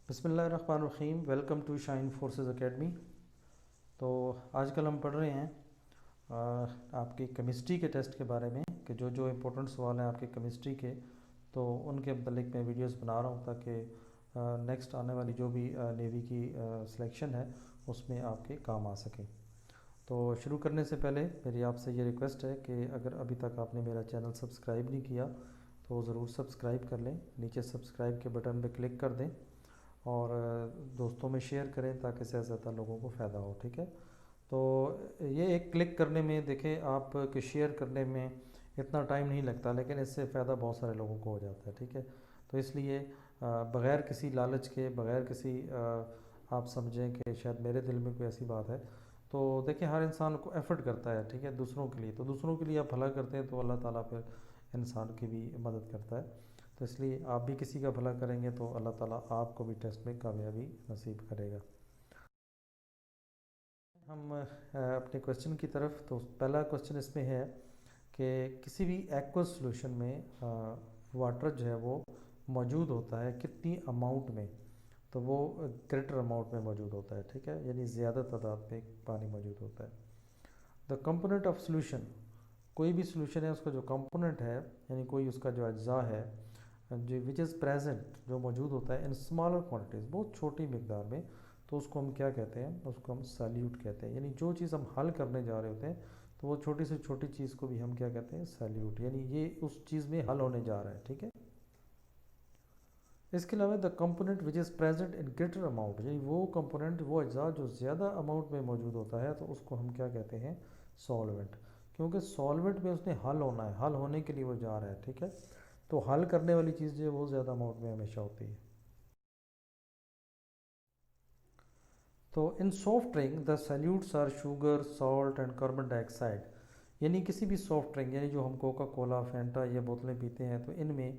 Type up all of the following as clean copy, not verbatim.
बिस्मिल्लाहिर्रहमानिर्रहीम। Welcome to shine forces academy. तो आजकल हम पढ़ रहे हैं आपकी केमिस्ट्री के टेस्ट के बारे में कि जो जो इम्पोर्टेंट सवाल हैं आपके केमिस्ट्री के, तो उनके मतलब मैं वीडियोस बना रहा हूँ ताकि नेक्स्ट आने वाली जो भी नेवी की सिलेक्शन है उसमें आपके काम आ सके। तो शुरू करने से पहले मेरी आपसे ये रिक्वेस्ट है कि अगर अभी तक आपने मेरा चैनल सब्सक्राइब नहीं किया तो ज़रूर सब्सक्राइब कर लें। नीचे सब्सक्राइब के बटन पर क्लिक कर दें और दोस्तों में शेयर करें ताकि ज़्यादा से ज़्यादा लोगों को फ़ायदा हो। ठीक है, तो ये एक क्लिक करने में देखें आप कि शेयर करने में इतना टाइम नहीं लगता, लेकिन इससे फ़ायदा बहुत सारे लोगों को हो जाता है। ठीक है, तो इसलिए बग़ैर किसी लालच के, बग़ैर किसी आप समझें कि शायद मेरे दिल में कोई ऐसी बात है, तो देखिए हर इंसान को एफ़र्ट करता है, ठीक है, दूसरों के लिए। तो दूसरों के लिए आप भला करते हैं तो अल्लाह ताला फिर इंसान की भी मदद करता है। तो इसलिए आप भी किसी का भला करेंगे तो अल्लाह ताला आपको भी टेस्ट में कामयाबी नसीब करेगा। हम अपने क्वेश्चन की तरफ, तो पहला क्वेश्चन इसमें है कि किसी भी एक्वस सॉल्यूशन में वाटर जो है वो मौजूद होता है कितनी अमाउंट में, तो वो ग्रेटर अमाउंट में मौजूद होता है। ठीक है, यानी ज़्यादा तादाद में पानी मौजूद होता है। द कंपोनेंट ऑफ सॉल्यूशन, कोई भी सॉल्यूशन है उसका जो कंपोनेंट है यानी कोई उसका जो अज्जा है जो विच इज़ प्रेजेंट, जो मौजूद होता है इन स्मॉलर क्वान्टिटीज़, बहुत छोटी मकदार में, तो उसको हम क्या कहते हैं, उसको हम सैल्यूट कहते हैं। यानी जो चीज़ हम हल करने जा रहे होते हैं तो वो छोटी से छोटी चीज़ को भी हम क्या कहते हैं, सैल्यूट, यानी ये उस चीज़ में हल होने जा रहा है। ठीक है, इसके अलावा the component which is present in greater amount, यानी वो कंपोनेंट, वो अज्जा जो ज़्यादा अमाउंट में मौजूद होता है, तो उसको हम क्या कहते हैं, सॉल्वेंट। क्योंकि सॉल्वेंट में उसने हल होना है, हल होने के लिए वो जा रहा है। ठीक है, तो हल करने वाली चीज़ जो है वो ज़्यादा अमाउंट में हमेशा होती है। तो in soft drink the solutes are sugar, salt and carbon dioxide. यानी किसी भी सॉफ्ट ड्रिंक, यानी जो हम कोका कोला, फैंटा ये बोतलें पीते हैं, तो इनमें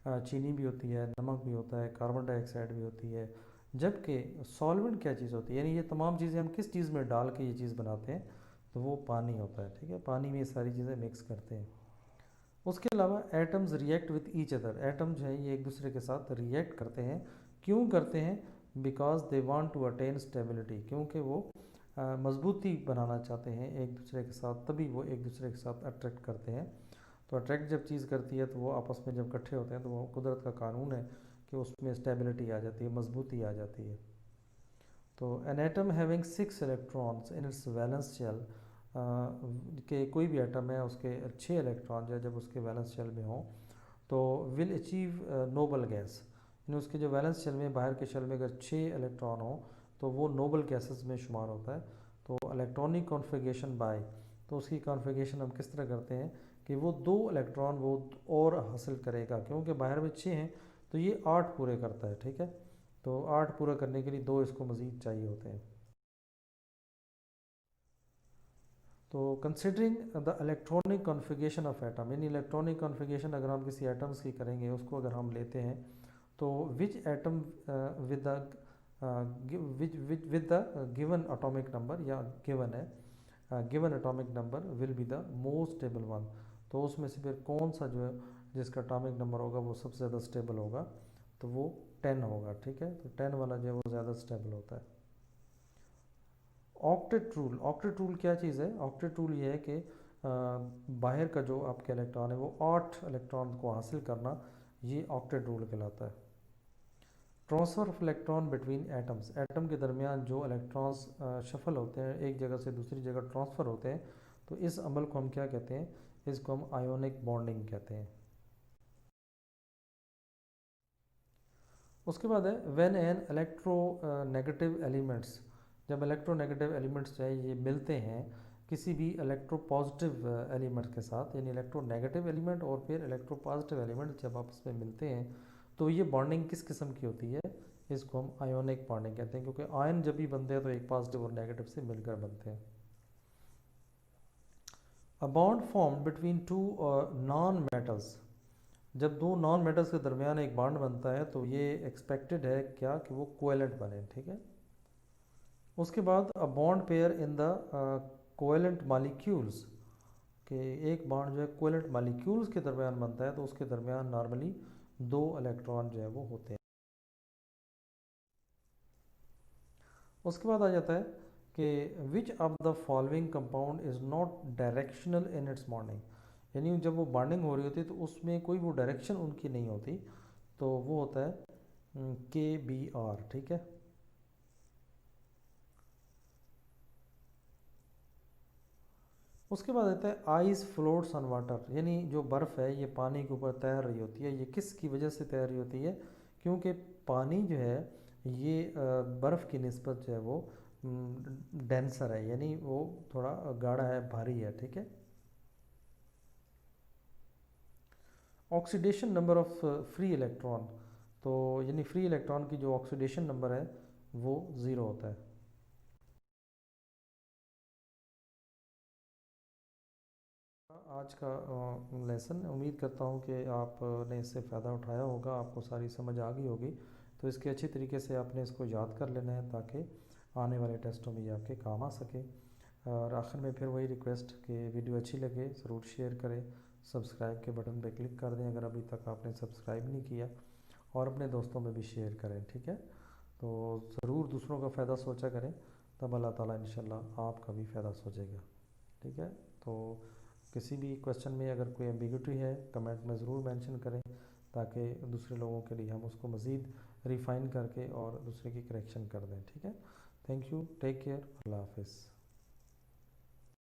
चीनी भी होती है, नमक भी होता है, कार्बन डाइऑक्साइड भी होती है। जबकि सॉल्वेंट क्या चीज़ होती है, यानी ये तमाम चीज़ें हम किस चीज़ में डाल के ये चीज़ बनाते हैं, तो वो पानी होता है। ठीक है, पानी में ये सारी चीज़ें मिक्स करते हैं। उसके अलावा atoms react with each other, atom जो है ये एक दूसरे के साथ रिएक्ट करते हैं। क्यों करते हैं? Because they want to attain stability, क्योंकि वो मजबूती बनाना चाहते हैं एक दूसरे के साथ, तभी वो एक दूसरे के साथ अट्रैक्ट करते हैं। तो अट्रैक्ट जब चीज़ करती है तो वो आपस में जब इकट्ठे होते हैं तो वो कुदरत का कानून है कि उसमें स्टेबिलिटी आ जाती है, मजबूती आ जाती है। तो an atom having 6 electrons in its valence shell, के कोई भी एटम है उसके 6 इलेक्ट्रॉन जो है जब उसके वैलेंस शेल में हों तो विल अचीव नोबल गैस, यानी उसके जो वैलेंस शेल में, बाहर के शेल में अगर 6 इलेक्ट्रॉन हो तो वो नोबल गैसेस में शुमार होता है। तो इलेक्ट्रॉनिक कॉन्फ़िगरेशन बाय, तो उसकी कॉन्फ़िगरेशन हम किस तरह करते हैं कि वो 2 इलेक्ट्रॉन वो और हासिल करेगा, क्योंकि बाहर में 6 हैं तो ये 8 पूरे करता है। ठीक है, तो 8 पूरा करने के लिए 2 इसको मज़ीद चाहिए होते हैं। तो considering the electronic configuration of atom, यानी इलेक्ट्रॉनिक कॉन्फ़िगरेशन अगर हम किसी एटम्स की करेंगे, उसको अगर हम लेते हैं तो which atom with with the given atomic number, या गिवन है given atomic number will be the most stable one, तो उसमें से फिर कौन सा जो है जिसका एटॉमिक नंबर होगा वो सबसे ज़्यादा स्टेबल होगा, तो वो 10 होगा। ठीक है, तो 10 वाला जो है वो ज़्यादा स्टेबल होता है। ऑक्टेट रूल, ऑक्टेट रूल क्या चीज़ है? ऑक्टेट रूल ये है कि बाहर का जो आपका इलेक्ट्रॉन है वो 8 इलेक्ट्रॉन को हासिल करना, ये ऑक्टेट रूल कहलाता है। Transfer of electron between atoms, atom के दरमियान जो इलेक्ट्रॉन्स शफल होते हैं, एक जगह से दूसरी जगह ट्रांसफ़र होते हैं, तो इस अमल को हम क्या कहते हैं? इसको हम आयोनिक बॉन्डिंग कहते हैं। उसके बाद है when an electro negative elements, जब इलेक्ट्रोनेगेटिव एलिमेंट्स जो है ये मिलते हैं किसी भी इलेक्ट्रो पॉजिटिव एलिमेंट के साथ, यानी इलेक्ट्रो नेगेटिव एलिमेंट और फिर इलेक्ट्रो पॉजिटिव एलिमेंट जब आपस में मिलते हैं, तो ये बॉन्डिंग किस किस्म की होती है? इसको हम आयोनिक बॉन्डिंग कहते हैं, क्योंकि आयन जब भी बनते हैं तो एक पॉजिटिव और नेगेटिव से मिलकर बनते हैं। A bond form between two non metals, जब दो नॉन मेटल्स के दरमियान एक बॉन्ड बनता है तो ये एक्सपेक्टेड है क्या कि वो कोएलेंट बने। ठीक है, उसके बाद a bond pair in the covalent molecules, कि एक बॉन्ड जो है कोएलेंट मालिक्यूल्स के दरमियान बनता है तो उसके दरमियान नॉर्मली 2 इलेक्ट्रॉन जो है वो होते हैं। उसके बाद आ जाता है कि which of the following compound is not directional in its bonding, यानी जब वो बॉन्डिंग हो रही होती है तो उसमें कोई वो डायरेक्शन उनकी नहीं होती, तो वो होता है KBr, ठीक है। उसके बाद आता है आइस फ्लोट्स ऑन वाटर, यानी जो बर्फ़ है ये पानी के ऊपर तैर रही होती है। ये किस की वजह से तैर रही होती है? क्योंकि पानी जो है ये बर्फ़ की निस्बत जो है वो डेंसर है, यानी वो थोड़ा गाढ़ा है, भारी है, ठीक है। Oxidation number of free electron, तो यानी फ्री इलेक्ट्रॉन की जो ऑक्सीडेशन नंबर है वो ज़ीरो होता है। आज का लेसन, उम्मीद करता हूँ कि आपने इससे फ़ायदा उठाया होगा, आपको सारी समझ आ गई होगी। तो इसके अच्छी तरीके से आपने इसको याद कर लेना है ताकि आने वाले टेस्टों में ये आपके काम आ सके। और आखिर में फिर वही रिक्वेस्ट कि वीडियो अच्छी लगे ज़रूर शेयर करें, सब्सक्राइब के बटन पर क्लिक कर दें अगर अभी तक आपने सब्सक्राइब नहीं किया, और अपने दोस्तों में भी शेयर करें, ठीक है। तो ज़रूर दूसरों का फ़ायदा सोचा करें, तब अल्लाह ताला इंशाल्लाह आपका भी फ़ायदा सोचेगा, ठीक है। तो किसी भी क्वेश्चन में अगर कोई एम्बिग्यूटी है कमेंट में ज़रूर मेंशन करें, ताकि दूसरे लोगों के लिए हम उसको मज़ीद रिफ़ाइन करके और दूसरे की करेक्शन कर दें, ठीक है। थैंक यू, टेक केयर, अल्लाह हाफिज़।